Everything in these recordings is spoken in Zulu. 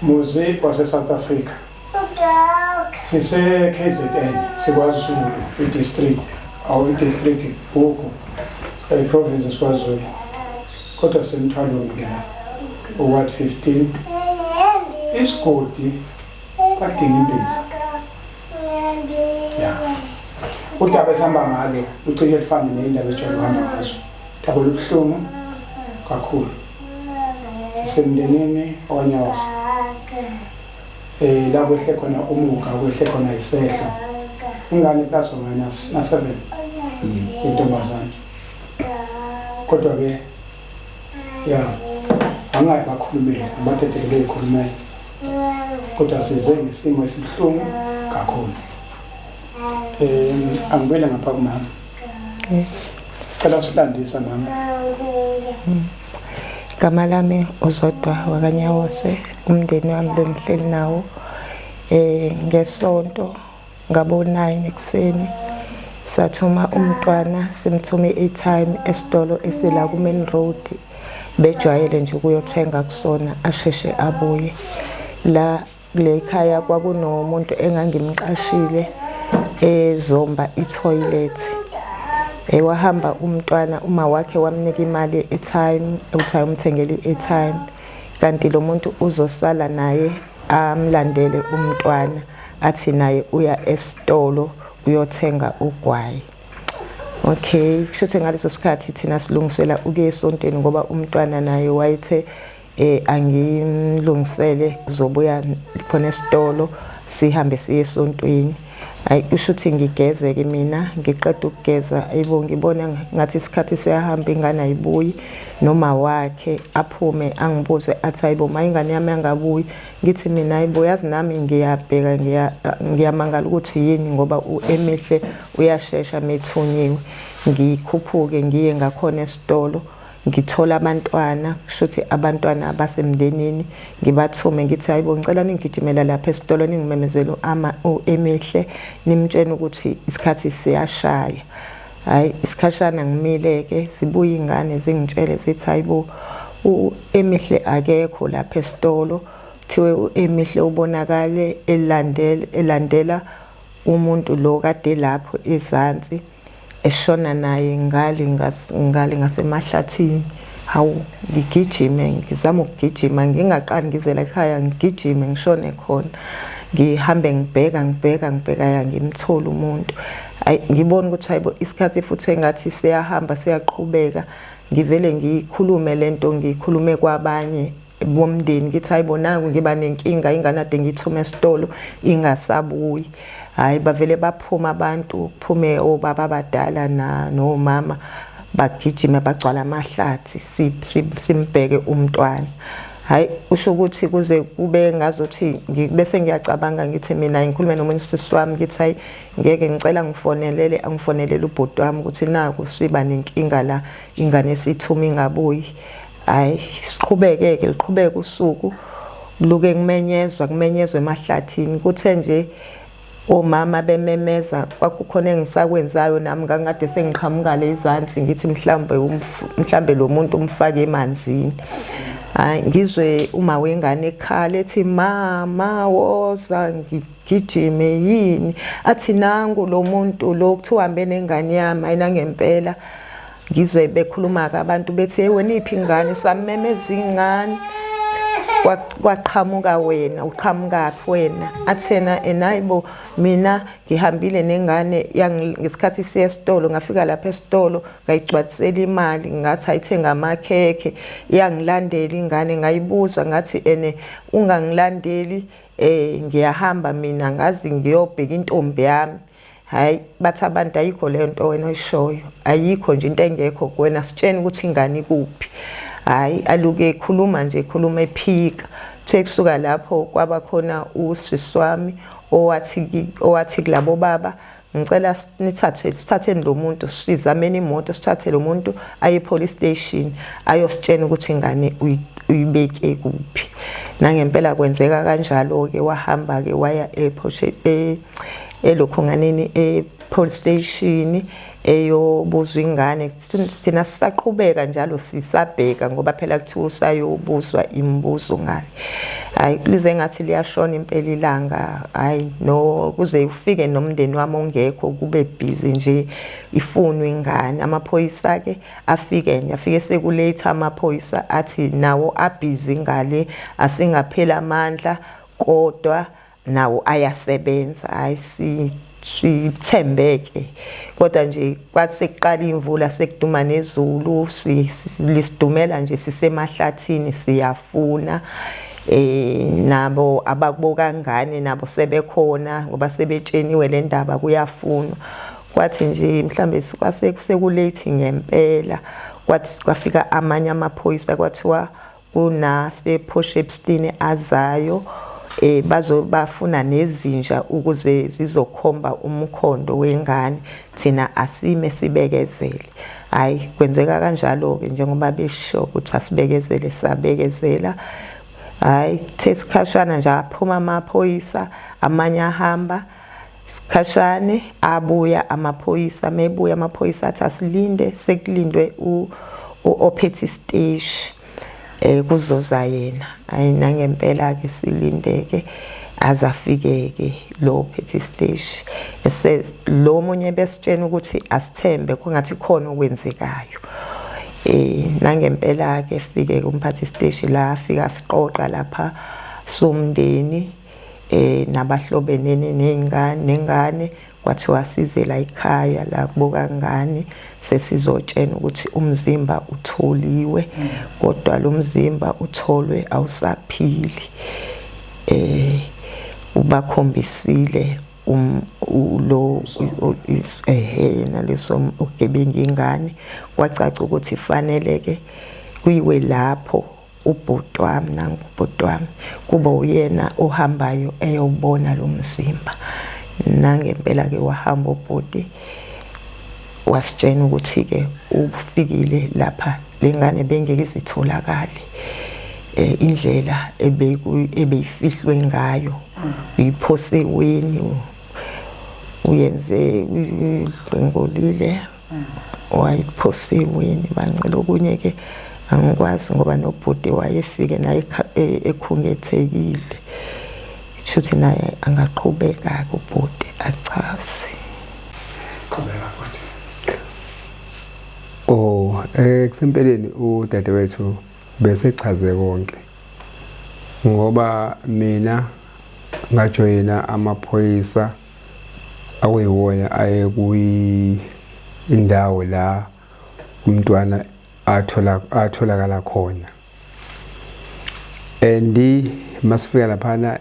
muzi wase South Africa. Sise KZN siKwaZulu district awu district Buku province siKwaZulu. Kodwa semthwalo ngena Ward 15 isigodi badinga impisi. Yeah. Udaba esihamba ngalo ucishe lifane neindaba ejwayele ukuhamba ngazo. Daba lubuhlungu kakhulu. Semndenini oNyawosi. La kwehle khona umuka kwehle khona isehlo. Ingane plus or minus na 7. Intombazane. Kodwa ke yeah. Angayi bakhulumile abathethekele ikhulumela. Kodwa size ngesimo esibuhlungu kakhulu. Angibele ngapha kumama. Cela usilandisa mama. Igama lami uZodwa wakanyawosi, umndeni wami bengihleli nawo ngesonto ngabo 9 ekseni sathuma umntwana simthume i-time esitolo esila ku main road bejwayele nje ukuyothenga kusona asheshe abuye la kule khaya kwakunomuntu engangimqashile ezomba i-toilet. Wahamba umntwana uma wakhe wamnika imali e-time ukuthi ayomthengela i-airtime kanti lo muntu uzosala naye amlandele umntwana athi naye uya esitolo uyothenga ugwayi. Okay, kusho ngaleso sikhathi thina silungisela ukuya esontweni ngoba umntwana naye wayethe angimlungisele uzobuya khona esitolo sihambe siye esontweni. Kusho ukuthi ngigeze ke mina ngiqeda ukugeza ngibona ngathi isikhathi siyahamba ingane ayibuyi noma wakhe aphume angibuze athi ayibo mayingane yami yangabuyi ngithi mina ayibo yazi nami ngiyabheka ngiyamangala ukuthi yini ngoba emihle uyashesha methunyiwe ngikhuphuke ngiye ngakhona esitolo ngithola abantwana kusho ukuthi abantwana abasemndenini ngibathume ngithi hayibo ngicela ningigijimela lapha esitolo ningimemezela emihle nimtshela ukuthi isikhathi siyashaya. Hayi isikhashana ngimileke sibuye ingane zingitshele zithi hayibo emihle akekho lapha esitolo thiwe emihle ubonakale elandela umuntu lo kade lapho ezansi eshona naye ngale ngasemahlathini. Hawu ngigijime ngizama ukugijima ngingaqali ngizela ekhaya ngigijime ngishone khona ngihambe ngibheka ya ngimthola umuntu. Ngibona ukuthi hayibo isikhathi futhi engathi siyahamba siyaqhubeka ngivele ngikhulume lento ngikhulume kwabanye bomndeni ngithi hayibo nangu ngiba nenkinga ingane ade ngithume esitolo ingasabuyi. Hayi bavele baphuma abantu kuphume obaba abadala nomama bagijima bagcwala amahlathi simbheke umntwana. Hayi usho ukuthi kuze kube ngazothi bese ngiyacabanga ngithi mina ngikhulume nomunye usisi wami ngithi hayi ngeke ngicela angifonelele ubhuti wami ukuthi naku siba nenkinga la ingane esithuma ingabuyi. Hayi liqhubeke usuku luke kumenyezwe emahlathini kuthe nje omama bememeza kwakukhona engisakwenzayo nami ngangade sengiqhamukale izansi ngithi mhlambe lo muntu umfake emanzini. Hayi ngizwe uma wengane ekhala ethi mama woza ngigijime yini athi nangu lo muntu lo kuthi uhambe nengane yami ayina ngempela ngizwe bekhuluma abantu bethi hey wena iphi ingane samemeza ingane kwaqhamuka wena uqhamukaphi wena athena enayibo mina ngihambile nengane ngesikhathi siya esitolo ngafika lapha esitolo ngayigcwalisela imali ngathi ayithenga amakhekhe yangilandela ingane ngayibuza ngathi ungangilandeli ngiyahamba mina ngazi ngiyobheka intombi yami. Hayi bathi abantu ayikho le nto wena oyishoyo ayikho nje into engekho kuwena sitshene ukuthi ingane ikuphi. Hayi aluke khuluma ephika kusuka lapho kwaba khona usisi wami owathi kulabo baba ngicela sithatheni lo muntu sizameni imoto sithathe lo muntu aye police station ayositshena ukuthi ingane uyibeke kuphi. Nangempela kwenzeka kanjalo ke wahamba ke waya elokhunganeni police station eyobuzwa ingane sithina sisaqhubeka njalo sisabheka ngoba phela kuthiwa usayobuzwa imibuzo ngane. hayi lize ngathi liyashona impela ilanga hayi no kuze ufike nomndeni wami ongekho kube busy nje ifunwa ingane amaphoyisa ke afike sekulate amaphoyisa athi nawo abusy ngale asingaphela amandla kodwa nawo ayasebenza hayi sithembeke kodwa nje kwathi sekuqala imvula sekuduma nezulu lisidumela nje sisemahlathini siyafuna nabo abakuboka ngane nabo sebekhona ngoba sebetsheniwe le ndaba kuyafunwa kwathi nje mhlambe sekulate ngempela kwathi kwafika amanye amaphoyisa kwathiwa kuna Epstein azayo bazobafuna nezinja ukuze zizokhomba umkhondo wengane thina asime sibekezele hayi kwenzeka kanjalo ke njengoba besho ukuthi asibekezele sabekezela hayi thesikhashana nje aphuma amaphoyisa amanye ahamba sikhashane abuya amaphoyisa mebuya amaphoyisa athi asilinde sekulindwe uOphethe stage kuzoza yena ayina ngempela ke silindeke azafikeke lo Ophethe stage ese lo munye besitshena ukuthi asithembe kungathi khona okwenzekayo nangempela ke fike kumphathi stage la afika siqoqa lapha somndeni nabahlobenene nengane kwathiwa size la ekhaya la kuboka ngane sesizotshena ukuthi umzimba utholiwe kodwa lo mzimba utholwe awusaphili ubakhombisile lo naleso ugebengu ingane kwacaca ukuthi fanele ke kuyiwe lapho ubhuti wami kuba uyena ohambayo eyobona lo mzimba nangempela ke wahamba ubhuti wasitshena ukuthi ke ufikile lapha lengane bengeke izitholakale indlela ebeyifihlwe ngayo iphosiweni uyenze udlengolile wayiphosiweni bancela okunye ke angikwazi ngoba nobhuti wayefike naye ekhungethekile shuthi naye angaqhubeka ubhuti achaze qhubeka kodwa kusempeleni udadewethu bese chaze konke ngoba mina ngajoyina amaphoyisa akuyiwona aye indawo la umntwana atholakala khona masifika laphana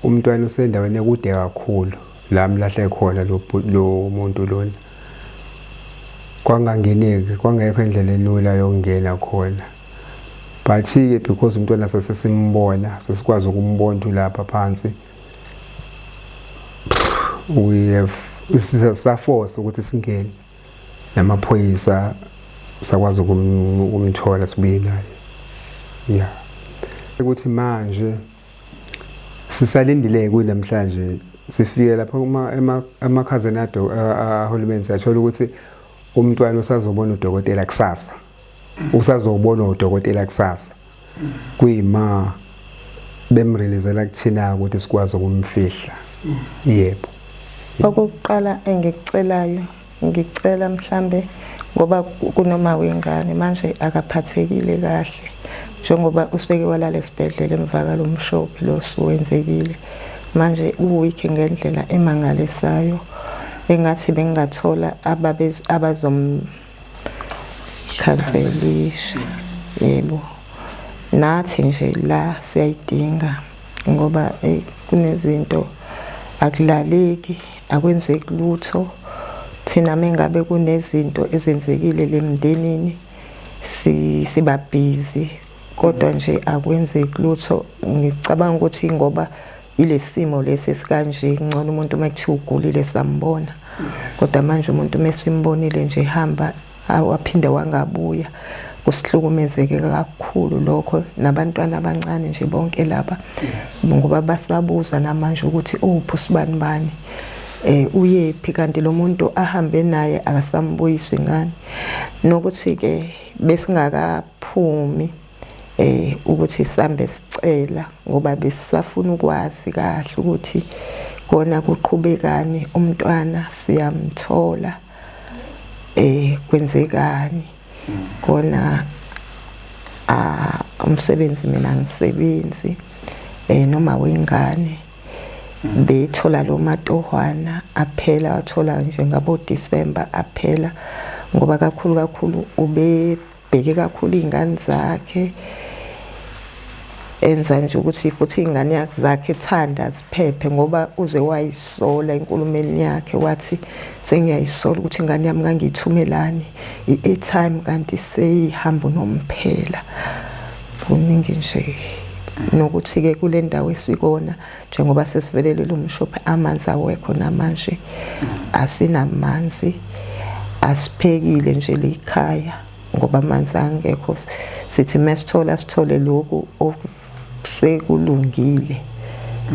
umntwana usendaweni ekude kakhulu la mlahle khona lo muntu lona kwangangeneki kwangekho indlela elula yokungena khona but ke because umntwana sesesimbona sesikwazi ukumbona lapha phansi we have force ukuthi singene namaphoyisa sakwazi ukumthola sibuye naye ukuthi manje sisalindile kunamhlanje sifike lapha emakhazeni ahulumeni siyathola ukuthi umntwana usazobona udokotela kusasa usazobona udokotela kusasa kuyima bemrelizela kuthina ukuthi sikwazi ukumfihla yebo okokuqala engikucelayo ngicela mhlambe ngoba kunoma wengane manje akaphathekile kahle njengoba useke walala esibhedlela emvakalo umshophi lo suwenzekile manje uwiki ngendlela emangalisayo engathi bengathola abazomkhanselisha yebo nathi nje la siyayidinga ngoba kunezinto akulaleki akwenzeki lutho thina mengabe kunezinto ezenzekile lemndenini siba busy kodwa nje akwenzeki lutho ngicabanga ukuthi ngoba ilesimo lesi sikanje ngcono umuntu makuthi ugulile sambona kodwa manje umuntu mesimbonile nje hamba waphinde wangabuya kusihlukumezeke kakhulu lokho nabantwana abancane nje bonke laba ngoba basabuza namanje ukuthi uphi usibani uyephi kanti lo muntu ahambe naye akasambuyisi ngani nokuthi ke besingakaphumi ukuthi sambe sacela ngoba besisafuna ukwazi kahle ukuthi kona kuqhubekani umntwana siyamthola kwenzekani kona umsebenzi mina ngisebenzi noma wengane bethola lo matohwana aphela wathola nje ngabo December aphela ngoba kakhulu ubebheke kakhulu izingane zakhe enza nje ukuthi futhi ingane yakhe zakhe ethanda ziphephe ngoba uze wayisola enkulumeni yakhe wathi sengiyayisola ukuthi ingane yami ngangithumelani i-airtime kanti seyihamba nomphela kuningi nje nokuthi ke kule ndawo esikona njengoba sesivelele umshophi amanzi awekho namanje asinamanzi asiphekile nje lekhaya ngoba amanzi angekho sithi mesithola sithole lokhu sekulungile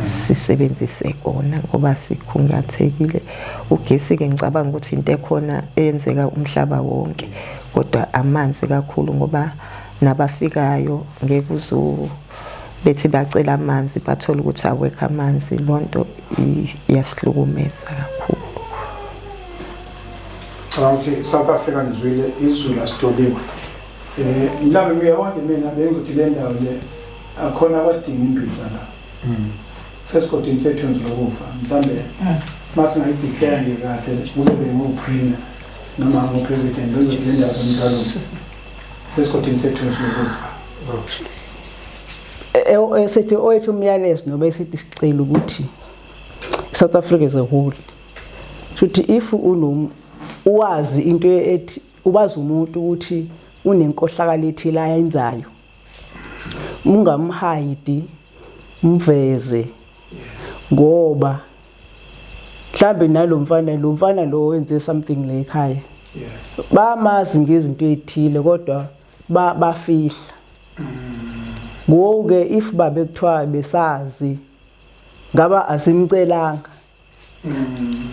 sisebenzise kona ngoba sikhungathekile ugesi ke ngicabanga ukuthi into ekhona eyenzeka umhlaba wonke kodwa amanzi kakhulu ngoba nabafikayo ngeke bethi bacela amanzi bathola ukuthi awekho amanzi lonto iyasihlukumeza kakhulu. Awuthi South Africa nizwile izulu asitoliwe mhlawumbe uyabona mina bengithi le ndawo le akhona abadinga imbiza la sesigodini sethu ngizokufa mhlawumbe mase ngayideclare kahle kube ngoprina noma ngopresident ngizokulinda zomntwana sesigodini sethu ngizokufa sethi oyethu umyalezo noba esithi sicela ukuthi South Africa is a whole futhi if uwazi into ethi ubazi umuntu ukuthi unenkohlakalo ethile ayenzayo ungamhide umveze ngoba mhlambe lo mfana lo wenze something le ekhaya bamazi ngezinto ezithile kodwa bafihla ngoke if babe kuthiwa besazi ngaba asimcelanga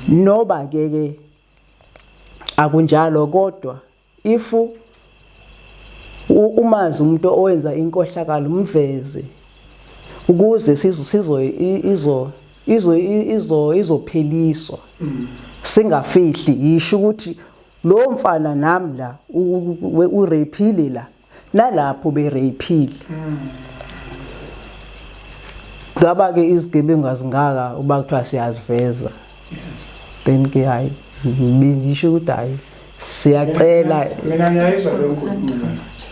noba ke akunjalo kodwa if umazi umuntu owenza inkohlakalo umveze ukuze izopheliswa singafihli isho ukuthi lo mfana nami la urepile la nalapho berepile ngaba ke izigebengu azingaka uba kuthiwa siyaziveza then ke hayi ngisho ukuthi hayi siyacela mina ngiyayizwa lokho